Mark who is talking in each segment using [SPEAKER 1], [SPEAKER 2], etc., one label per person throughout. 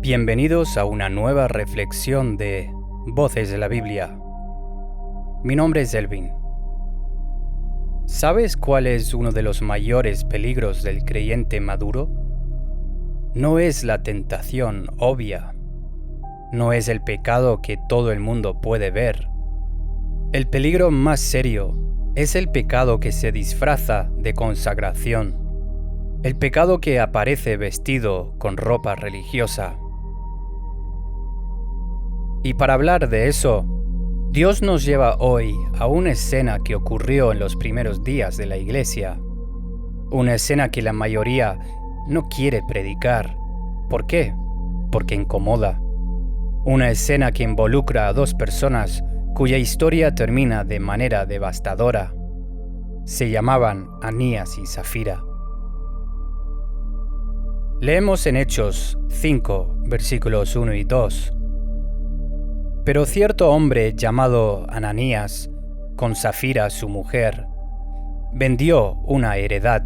[SPEAKER 1] Bienvenidos a una nueva reflexión de Voces de la Biblia. Mi nombre es Elvin. ¿Sabes cuál es uno de los mayores peligros del creyente maduro? No es la tentación obvia. No es el pecado que todo el mundo puede ver. El peligro más serio es el pecado que se disfraza de consagración. El pecado que aparece vestido con ropa religiosa. Y para hablar de eso, Dios nos lleva hoy a una escena que ocurrió en los primeros días de la iglesia. Una escena que la mayoría no quiere predicar. ¿Por qué? Porque incomoda. Una escena que involucra a dos personas cuya historia termina de manera devastadora. Se llamaban Anías y Zafira. Leemos en Hechos 5, versículos 1 y 2. Pero cierto hombre llamado Ananías, con Zafira su mujer, vendió una heredad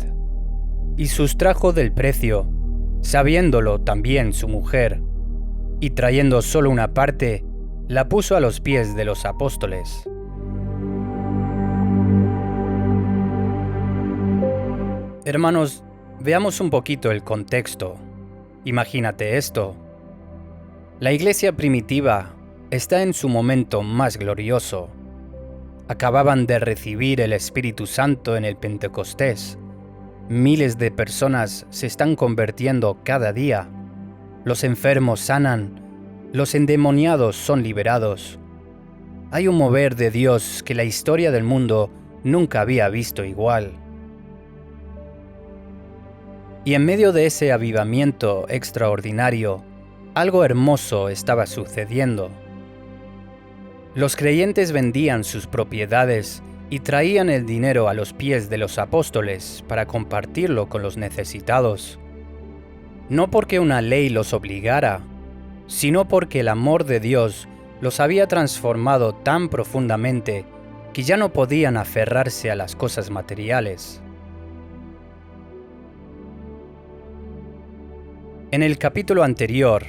[SPEAKER 1] y sustrajo del precio, sabiéndolo también su mujer, y trayendo solo una parte, la puso a los pies de los apóstoles. Hermanos, veamos un poquito el contexto. Imagínate esto. La iglesia primitiva está en su momento más glorioso. Acababan de recibir el Espíritu Santo en el Pentecostés. Miles de personas se están convirtiendo cada día. Los enfermos sanan, los endemoniados son liberados. Hay un mover de Dios que la historia del mundo nunca había visto igual. Y en medio de ese avivamiento extraordinario, algo hermoso estaba sucediendo. Los creyentes vendían sus propiedades y traían el dinero a los pies de los apóstoles para compartirlo con los necesitados. No porque una ley los obligara, sino porque el amor de Dios los había transformado tan profundamente que ya no podían aferrarse a las cosas materiales. En el capítulo anterior,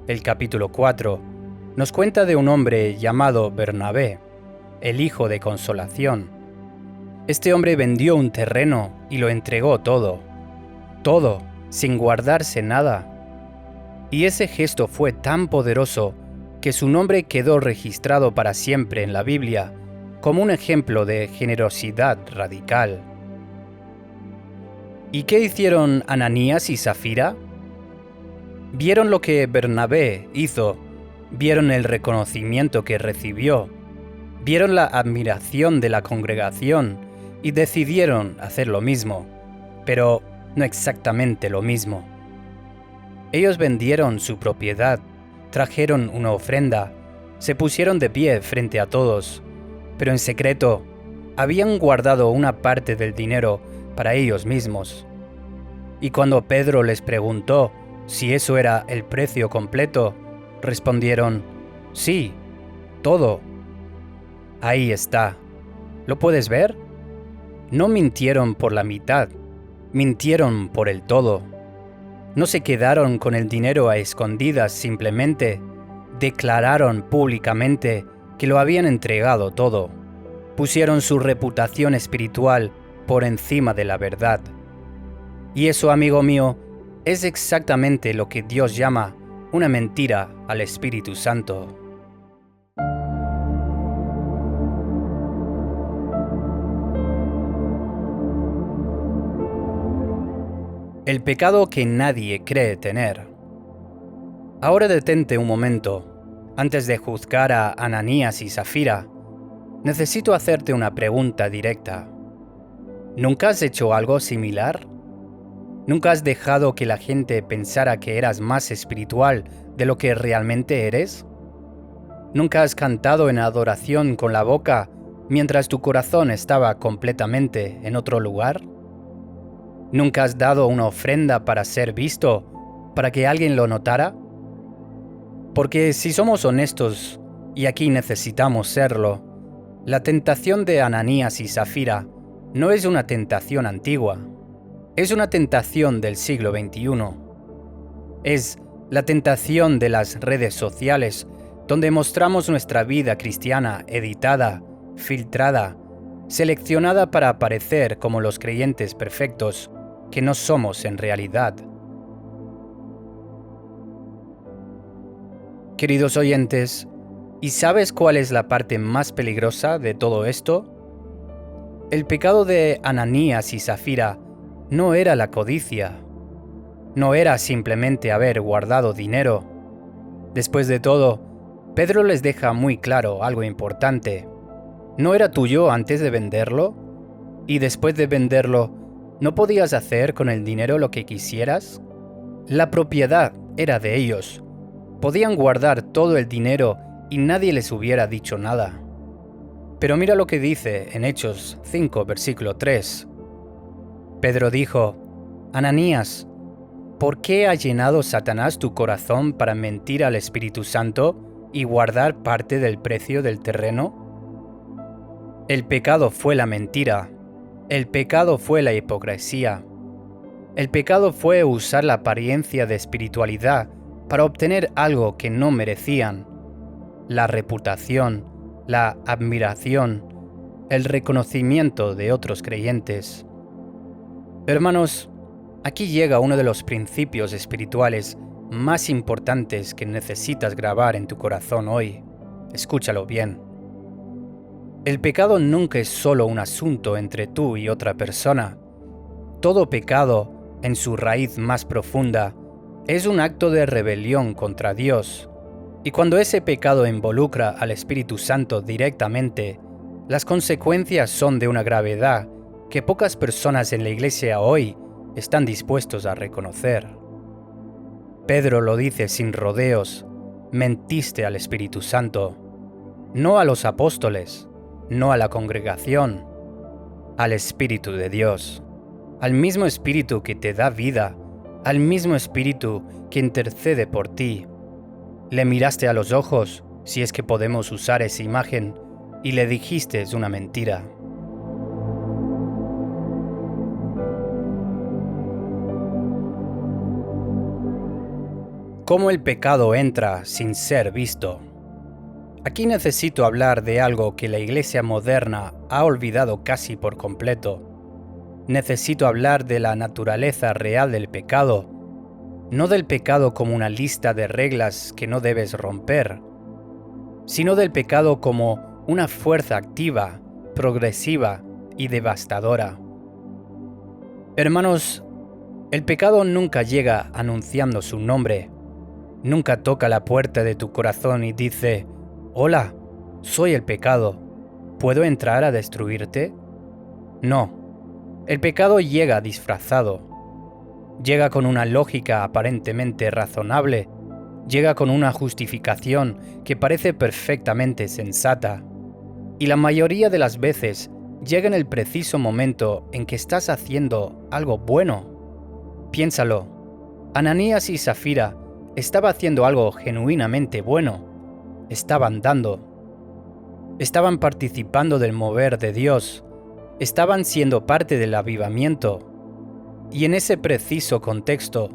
[SPEAKER 1] el capítulo 4, nos cuenta de un hombre llamado Bernabé, el hijo de consolación. Este hombre vendió un terreno y lo entregó todo, sin guardarse nada. Y ese gesto fue tan poderoso que su nombre quedó registrado para siempre en la Biblia como un ejemplo de generosidad radical. ¿Y qué hicieron Ananías y Zafira? Vieron lo que Bernabé hizo. Vieron el reconocimiento que recibió, vieron la admiración de la congregación y decidieron hacer lo mismo, pero no exactamente lo mismo. Ellos vendieron su propiedad, trajeron una ofrenda, se pusieron de pie frente a todos, pero en secreto habían guardado una parte del dinero para ellos mismos. Y cuando Pedro les preguntó si eso era el precio completo, respondieron, sí, todo. Ahí está. ¿Lo puedes ver? No mintieron por la mitad, mintieron por el todo. No se quedaron con el dinero a escondidas simplemente, declararon públicamente que lo habían entregado todo. Pusieron su reputación espiritual por encima de la verdad. Y eso, amigo mío, es exactamente lo que Dios llama una mentira al Espíritu Santo. El pecado que nadie cree tener. Ahora detente un momento. Antes de juzgar a Ananías y Zafira, necesito hacerte una pregunta directa. ¿Nunca has hecho algo similar? ¿Nunca has dejado que la gente pensara que eras más espiritual de lo que realmente eres? ¿Nunca has cantado en adoración con la boca mientras tu corazón estaba completamente en otro lugar? ¿Nunca has dado una ofrenda para ser visto, para que alguien lo notara? Porque si somos honestos, y aquí necesitamos serlo, la tentación de Ananías y Zafira no es una tentación antigua. Es una tentación del siglo XXI. Es La tentación de las redes sociales, donde mostramos nuestra vida cristiana editada, filtrada, seleccionada para aparecer como los creyentes perfectos que no somos en realidad. Queridos oyentes, ¿y sabes cuál es la parte más peligrosa de todo esto? El pecado de Ananías y Safira no era la codicia, no era simplemente haber guardado dinero. Después de todo, Pedro les deja muy claro algo importante. ¿No era tuyo antes de venderlo? ¿Y después de venderlo, no podías hacer con el dinero lo que quisieras? La propiedad era de ellos. Podían guardar todo el dinero y nadie les hubiera dicho nada. Pero mira lo que dice en Hechos 5, versículo 3. Pedro dijo: Ananías, ¿por qué ha llenado Satanás tu corazón para mentir al Espíritu Santo y guardar parte del precio del terreno? El pecado fue la mentira. El pecado fue la hipocresía. El pecado fue usar la apariencia de espiritualidad para obtener algo que no merecían: la reputación, la admiración, el reconocimiento de otros creyentes. Hermanos, aquí llega uno de los principios espirituales más importantes que necesitas grabar en tu corazón hoy. Escúchalo bien. El pecado nunca es solo un asunto entre tú y otra persona. Todo pecado, en su raíz más profunda, es un acto de rebelión contra Dios. Y cuando ese pecado involucra al Espíritu Santo directamente, las consecuencias son de una gravedad que pocas personas en la iglesia hoy están dispuestos a reconocer. Pedro lo dice sin rodeos: mentiste al Espíritu Santo, no a los apóstoles, no a la congregación, al Espíritu de Dios, al mismo Espíritu que te da vida, al mismo Espíritu que intercede por ti. Le miraste a los ojos, si es que podemos usar esa imagen, y le dijiste una mentira. ¿Cómo el pecado entra sin ser visto? Aquí necesito hablar de algo que la iglesia moderna ha olvidado casi por completo. Necesito hablar de la naturaleza real del pecado, no del pecado como una lista de reglas que no debes romper, sino del pecado como una fuerza activa, progresiva y devastadora. Hermanos, el pecado nunca llega anunciando su nombre, nunca toca la puerta de tu corazón y dice: «Hola, soy el pecado, ¿puedo entrar a destruirte?». No, el pecado llega disfrazado. Llega con una lógica aparentemente razonable, llega con una justificación que parece perfectamente sensata, y la mayoría de las veces llega en el preciso momento en que estás haciendo algo bueno. Piénsalo, Ananías y Safira estaban haciendo algo genuinamente bueno, estaban dando, estaban participando del mover de Dios, estaban siendo parte del avivamiento. Y en ese preciso contexto,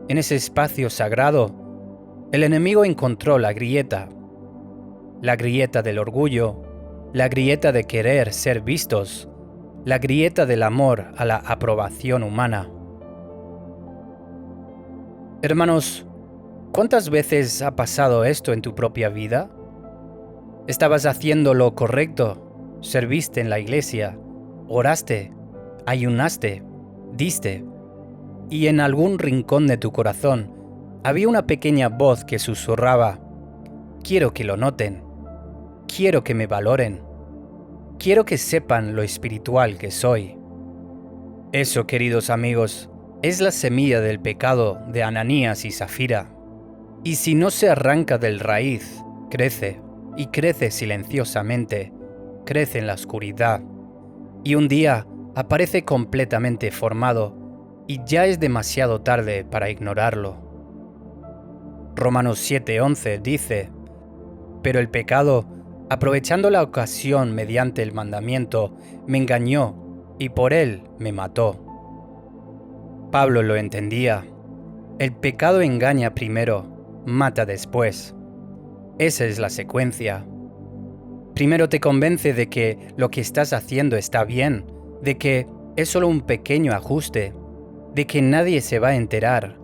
[SPEAKER 1] en ese espacio sagrado, el enemigo encontró la grieta del orgullo, la grieta de querer ser vistos, la grieta del amor a la aprobación humana. Hermanos, ¿cuántas veces ha pasado esto en tu propia vida? Estabas haciendo lo correcto, serviste en la iglesia, oraste, ayunaste, diste, y en algún rincón de tu corazón había una pequeña voz que susurraba: «Quiero que lo noten, quiero que me valoren, quiero que sepan lo espiritual que soy». Eso, queridos amigos, es la semilla del pecado de Ananías y Safira. Y si no se arranca del raíz, crece, y crece silenciosamente, crece en la oscuridad, y un día aparece completamente formado, y ya es demasiado tarde para ignorarlo. Romanos 7:11 dice: «Pero el pecado, aprovechando la ocasión mediante el mandamiento, me engañó, y por él me mató». Pablo lo entendía. El pecado engaña primero, mata después. Esa es la secuencia. Primero te convence de que lo que estás haciendo está bien, de que es solo un pequeño ajuste, de que nadie se va a enterar,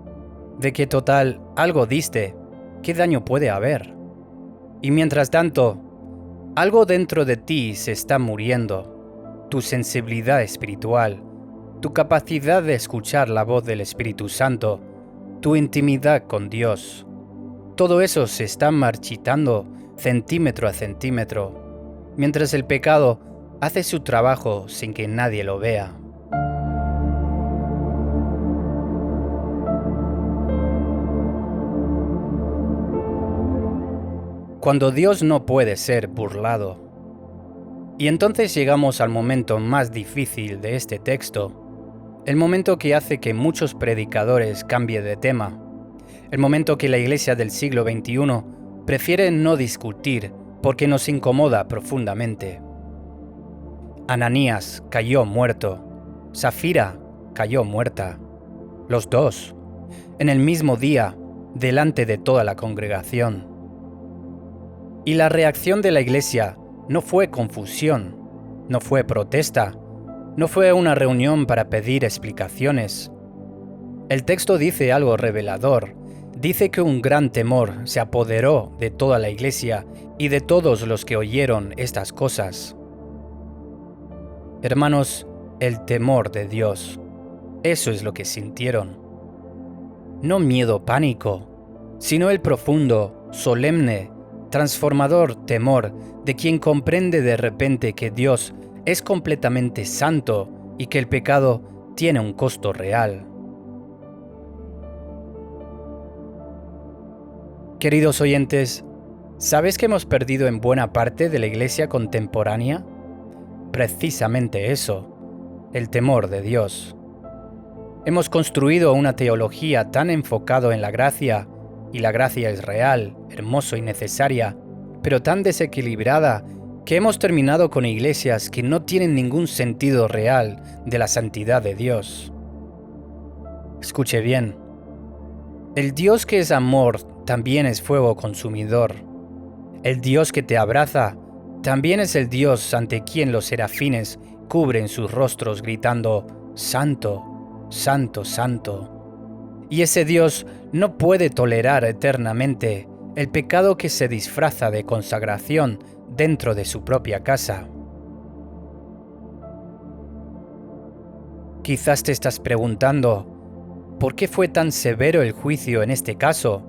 [SPEAKER 1] de que total, algo diste, ¿qué daño puede haber? Y mientras tanto, algo dentro de ti se está muriendo, tu sensibilidad espiritual, tu capacidad de escuchar la voz del Espíritu Santo, tu intimidad con Dios. Todo eso se está marchitando centímetro a centímetro, mientras el pecado hace su trabajo sin que nadie lo vea. Cuando Dios no puede ser burlado. Y entonces llegamos al momento más difícil de este texto, el momento que hace que muchos predicadores cambien de tema, el momento que la iglesia del siglo XXI prefiere no discutir porque nos incomoda profundamente. Ananías cayó muerto, Safira cayó muerta, los dos, en el mismo día, delante de toda la congregación. Y la reacción de la iglesia no fue confusión, no fue protesta, no fue una reunión para pedir explicaciones. El texto dice algo revelador. Dice que un gran temor se apoderó de toda la iglesia y de todos los que oyeron estas cosas. Hermanos, el temor de Dios, eso es lo que sintieron. No miedo, pánico, sino el profundo, solemne, transformador temor de quien comprende de repente que Dios es completamente santo y que el pecado tiene un costo real. Queridos oyentes, ¿sabes que hemos perdido en buena parte de la iglesia contemporánea? Precisamente eso, el temor de Dios. Hemos construido una teología tan enfocada en la gracia, y la gracia es real, hermoso y necesaria, pero tan desequilibrada que hemos terminado con iglesias que no tienen ningún sentido real de la santidad de Dios. Escuche bien, el Dios que es amor también es fuego consumidor. El Dios que te abraza también es el Dios ante quien los serafines cubren sus rostros gritando, Santo, Santo, Santo. Y ese Dios no puede tolerar eternamente el pecado que se disfraza de consagración dentro de su propia casa. Quizás te estás preguntando, ¿por qué fue tan severo el juicio en este caso?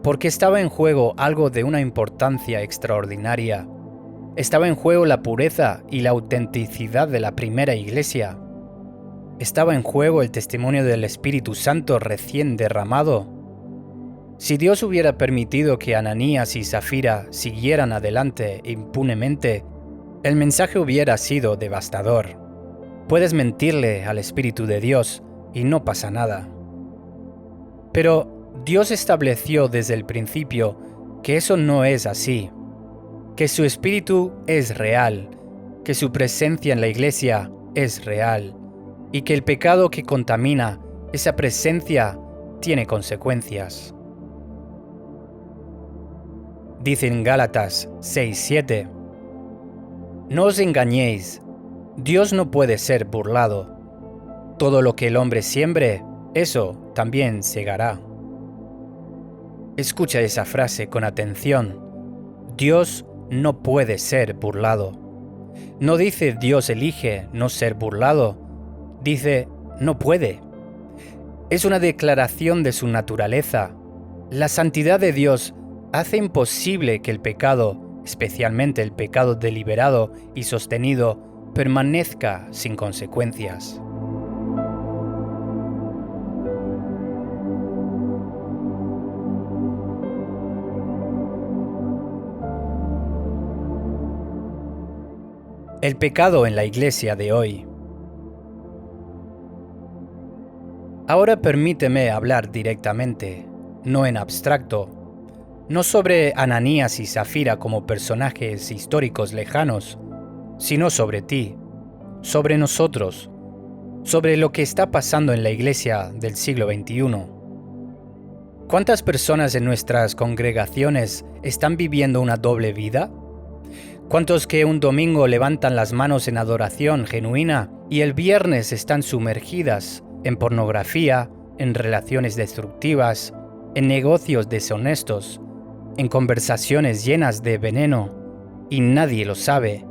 [SPEAKER 1] Porque estaba en juego algo de una importancia extraordinaria. Estaba en juego la pureza y la autenticidad de la primera iglesia. Estaba en juego el testimonio del Espíritu Santo recién derramado. Si Dios hubiera permitido que Ananías y Safira siguieran adelante impunemente, el mensaje hubiera sido devastador. Puedes mentirle al Espíritu de Dios y no pasa nada. Pero Dios estableció desde el principio que eso no es así, que su Espíritu es real, que su presencia en la iglesia es real, y que el pecado que contamina esa presencia tiene consecuencias. Dice en Gálatas 6:7, no os engañéis, Dios no puede ser burlado. Todo lo que el hombre siembre, eso también segará. Escucha esa frase con atención. Dios no puede ser burlado. No dice Dios elige no ser burlado. Dice, no puede. Es una declaración de su naturaleza. La santidad de Dios hace imposible que el pecado, especialmente el pecado deliberado y sostenido, permanezca sin consecuencias. El pecado en la iglesia de hoy. Ahora permíteme hablar directamente, no en abstracto, no sobre Ananías y Safira como personajes históricos lejanos, sino sobre ti, sobre nosotros, sobre lo que está pasando en la iglesia del siglo XXI. ¿Cuántas personas en nuestras congregaciones están viviendo una doble vida? ¿Cuántos que un domingo levantan las manos en adoración genuina y el viernes están sumergidas en pornografía, en relaciones destructivas, en negocios deshonestos, en conversaciones llenas de veneno, y nadie lo sabe,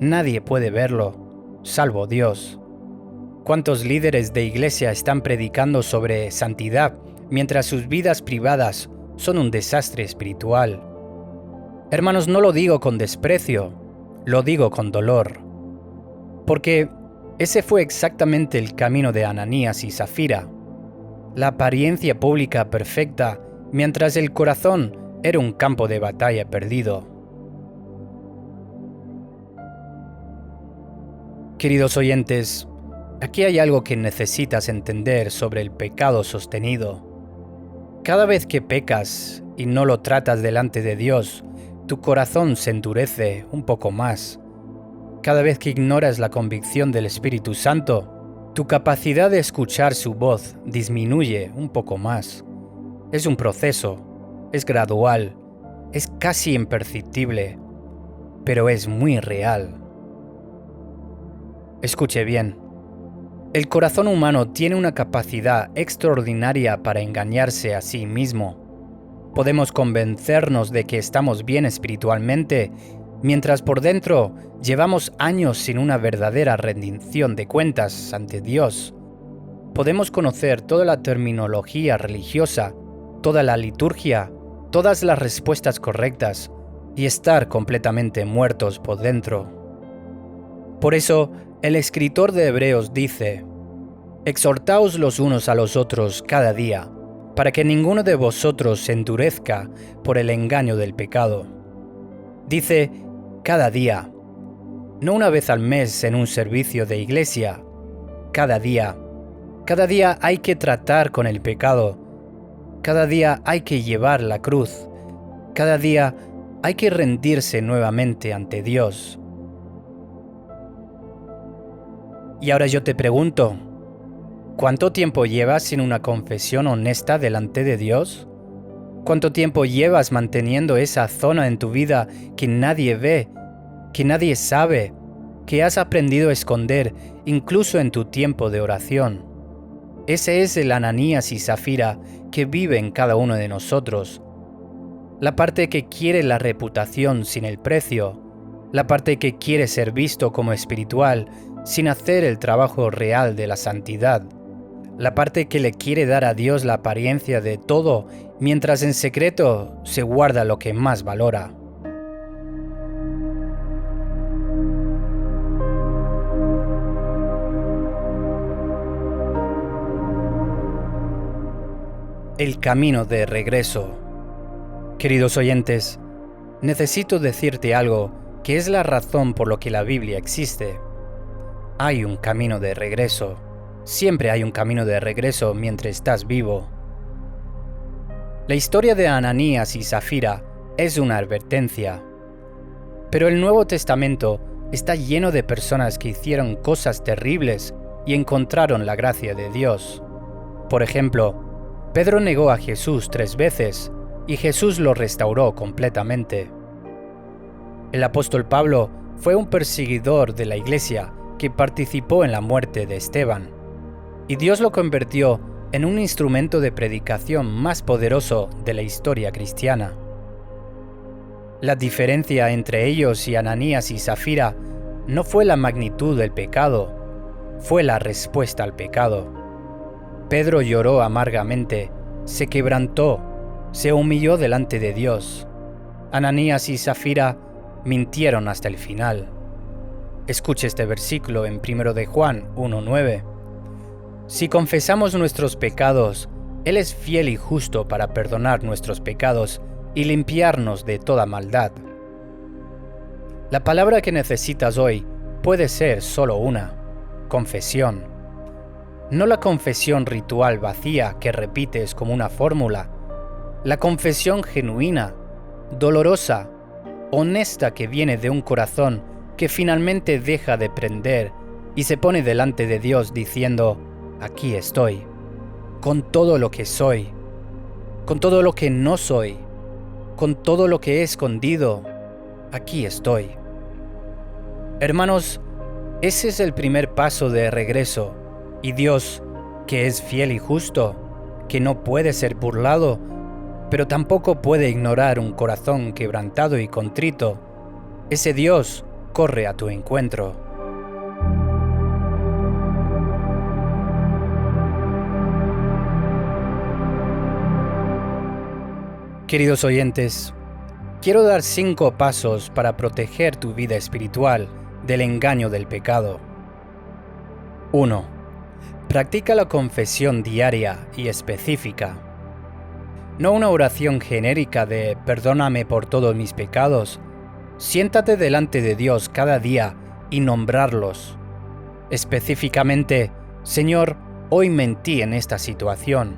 [SPEAKER 1] nadie puede verlo, salvo Dios? ¿Cuántos líderes de iglesia están predicando sobre santidad mientras sus vidas privadas son un desastre espiritual? Hermanos, no lo digo con desprecio, lo digo con dolor. Porque ese fue exactamente el camino de Ananías y Zafira. La apariencia pública perfecta, mientras el corazón era un campo de batalla perdido. Queridos oyentes, aquí hay algo que necesitas entender sobre el pecado sostenido. Cada vez que pecas y no lo tratas delante de Dios, tu corazón se endurece un poco más. Cada vez que ignoras la convicción del Espíritu Santo, tu capacidad de escuchar su voz disminuye un poco más. Es un proceso, es gradual, es casi imperceptible, pero es muy real. Escuche bien. El corazón humano tiene una capacidad extraordinaria para engañarse a sí mismo. Podemos convencernos de que estamos bien espiritualmente, mientras por dentro llevamos años sin una verdadera rendición de cuentas ante Dios. Podemos conocer toda la terminología religiosa, toda la liturgia, todas las respuestas correctas y estar completamente muertos por dentro. Por eso, el escritor de Hebreos dice: «Exhortaos los unos a los otros cada día, para que ninguno de vosotros se endurezca por el engaño del pecado». Dice cada día, no una vez al mes en un servicio de iglesia, cada día. Cada día hay que tratar con el pecado, cada día hay que llevar la cruz, cada día hay que rendirse nuevamente ante Dios. Y ahora yo te pregunto, ¿cuánto tiempo llevas sin una confesión honesta delante de Dios? ¿Cuánto tiempo llevas manteniendo esa zona en tu vida que nadie ve, que nadie sabe, que has aprendido a esconder incluso en tu tiempo de oración? Ese es el Ananías y Zafira que vive en cada uno de nosotros. La parte que quiere la reputación sin el precio, la parte que quiere ser visto como espiritual sin hacer el trabajo real de la santidad. La parte que le quiere dar a Dios la apariencia de todo, mientras en secreto se guarda lo que más valora. El camino de regreso. Queridos oyentes, necesito decirte algo que es la razón por lo que la Biblia existe. Hay un camino de regreso. Siempre hay un camino de regreso mientras estás vivo. La historia de Ananías y Zafira es una advertencia. Pero el Nuevo Testamento está lleno de personas que hicieron cosas terribles y encontraron la gracia de Dios. Por ejemplo, Pedro negó a Jesús 3 veces y Jesús lo restauró completamente. El apóstol Pablo fue un perseguidor de la iglesia que participó en la muerte de Esteban, y Dios lo convirtió en un instrumento de predicación más poderoso de la historia cristiana. La diferencia entre ellos y Ananías y Zafira no fue la magnitud del pecado, fue la respuesta al pecado. Pedro lloró amargamente, se quebrantó, se humilló delante de Dios. Ananías y Zafira mintieron hasta el final. Escuche este versículo en 1 de Juan 1:9. Si confesamos nuestros pecados, Él es fiel y justo para perdonar nuestros pecados y limpiarnos de toda maldad. La palabra que necesitas hoy puede ser solo una: confesión. No la confesión ritual vacía que repites como una fórmula. La confesión genuina, dolorosa, honesta que viene de un corazón que finalmente deja de prender y se pone delante de Dios diciendo: aquí estoy, con todo lo que soy. con todo lo que no soy, con todo lo que he escondido, aquí estoy. Hermanos, ese es el primer paso de regreso, y Dios, que es fiel y justo, que no puede ser burlado, pero tampoco puede ignorar un corazón quebrantado y contrito, ese Dios corre a tu encuentro. Queridos oyentes, quiero dar 5 pasos para proteger tu vida espiritual del engaño del pecado. 1. Practica la confesión diaria y específica. No una oración genérica de «perdóname por todos mis pecados». Siéntate delante de Dios cada día y nombrarlos. Específicamente, Señor, hoy mentí en esta situación.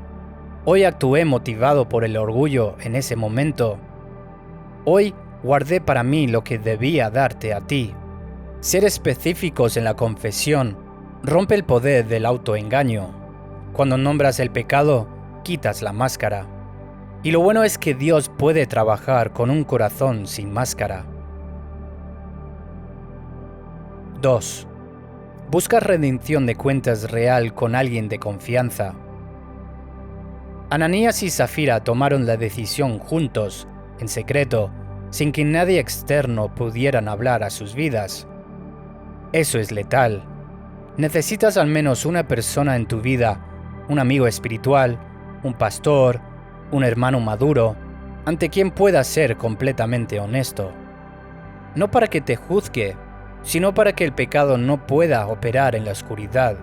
[SPEAKER 1] Hoy actué motivado por el orgullo en ese momento. Hoy guardé para mí lo que debía darte a ti. Ser específicos en la confesión rompe el poder del autoengaño. Cuando nombras el pecado, quitas la máscara. Y lo bueno es que Dios puede trabajar con un corazón sin máscara. 2. Busca redención de cuentas real con alguien de confianza. Ananías y Zafira tomaron la decisión juntos, en secreto, sin que nadie externo pudieran hablar a sus vidas. Eso es letal. Necesitas al menos una persona en tu vida, un amigo espiritual, un pastor, un hermano maduro, ante quien puedas ser completamente honesto. No para que te juzgue, sino para que el pecado no pueda operar en la oscuridad.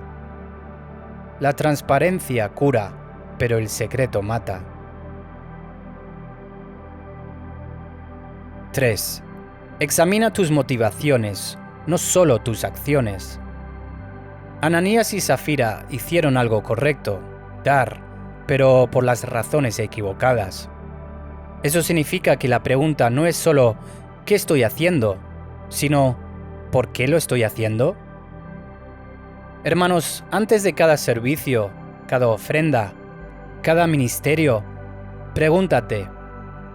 [SPEAKER 1] La transparencia cura, pero el secreto mata. 3. Examina tus motivaciones, no solo tus acciones. Ananías y Zafira hicieron algo correcto, dar, pero por las razones equivocadas. Eso significa que la pregunta no es solo ¿qué estoy haciendo?, sino ¿por qué lo estoy haciendo? Hermanos, antes de cada servicio, cada ofrenda, cada ministerio, pregúntate,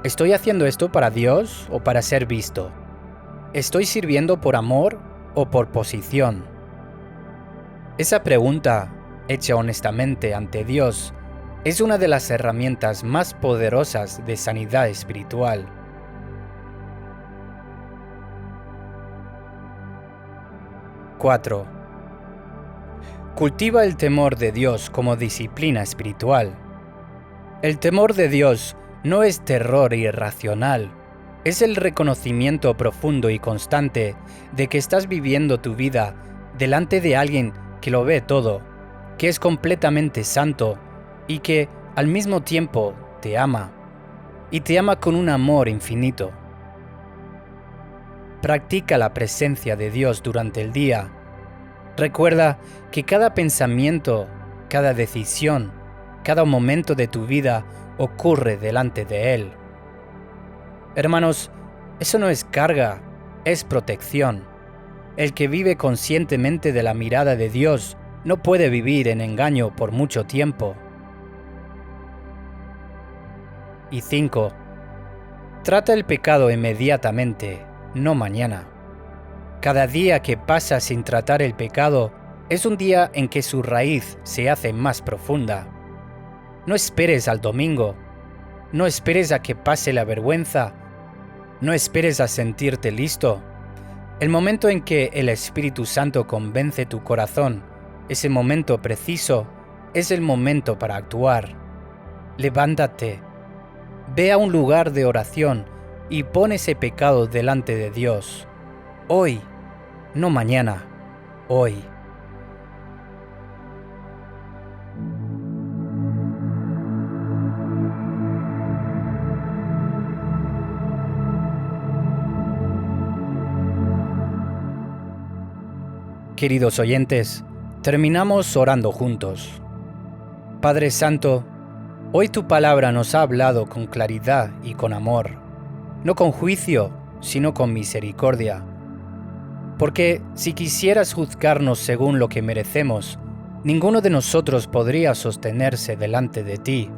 [SPEAKER 1] ¿estoy haciendo esto para Dios o para ser visto? ¿Estoy sirviendo por amor o por posición? Esa pregunta, hecha honestamente ante Dios, es una de las herramientas más poderosas de sanidad espiritual. 4. Cultiva el temor de Dios como disciplina espiritual. El temor de Dios no es terror irracional, es el reconocimiento profundo y constante de que estás viviendo tu vida delante de alguien que lo ve todo, que es completamente santo y que, al mismo tiempo, te ama, y te ama con un amor infinito. Practica la presencia de Dios durante el día. Recuerda que cada pensamiento, cada decisión, cada momento de tu vida ocurre delante de Él. Hermanos, eso no es carga, es protección. El que vive conscientemente de la mirada de Dios no puede vivir en engaño por mucho tiempo. Y 5. Trata el pecado inmediatamente, no mañana. Cada día que pasa sin tratar el pecado es un día en que su raíz se hace más profunda. No esperes al domingo, no esperes a que pase la vergüenza, no esperes a sentirte listo. El momento en que el Espíritu Santo convence tu corazón, ese momento preciso, es el momento para actuar. Levántate, ve a un lugar de oración y pon ese pecado delante de Dios. Hoy, no mañana, hoy. Queridos oyentes, terminamos orando juntos. Padre Santo, hoy tu palabra nos ha hablado con claridad y con amor, no con juicio, sino con misericordia. Porque si quisieras juzgarnos según lo que merecemos, ninguno de nosotros podría sostenerse delante de ti.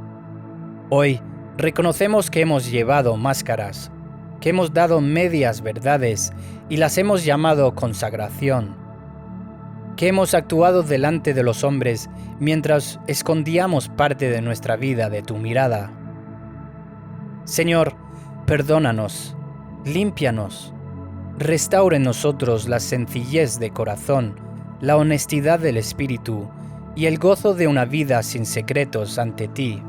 [SPEAKER 1] Hoy Reconocemos que hemos llevado máscaras, que hemos dado medias verdades y las hemos llamado consagración, que hemos actuado delante de los hombres mientras escondíamos parte de nuestra vida de tu mirada. Señor, perdónanos, límpianos, restaura en nosotros la sencillez de corazón, la honestidad del espíritu y el gozo de una vida sin secretos ante ti.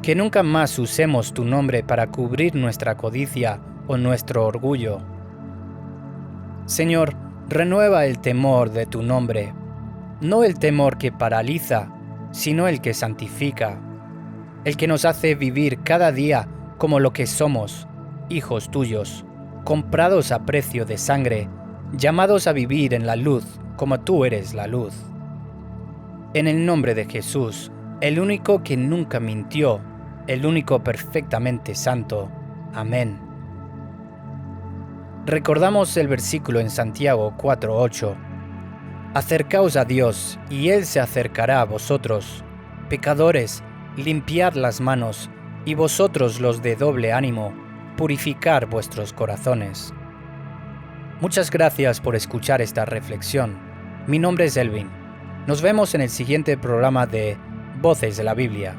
[SPEAKER 1] Que nunca más usemos tu nombre para cubrir nuestra codicia o nuestro orgullo. Señor, renueva el temor de tu nombre, no el temor que paraliza, sino el que santifica, el que nos hace vivir cada día como lo que somos, hijos tuyos, comprados a precio de sangre, llamados a vivir en la luz como tú eres la luz. En el nombre de Jesús, el único que nunca mintió, el único perfectamente santo. Amén. Recordamos el versículo en Santiago 4:8. Acercaos a Dios, y Él se acercará a vosotros. Pecadores, limpiad las manos, y vosotros los de doble ánimo, purificar vuestros corazones. Muchas gracias por escuchar esta reflexión. Mi nombre es Elvin. Nos vemos en el siguiente programa de Voces de la Biblia.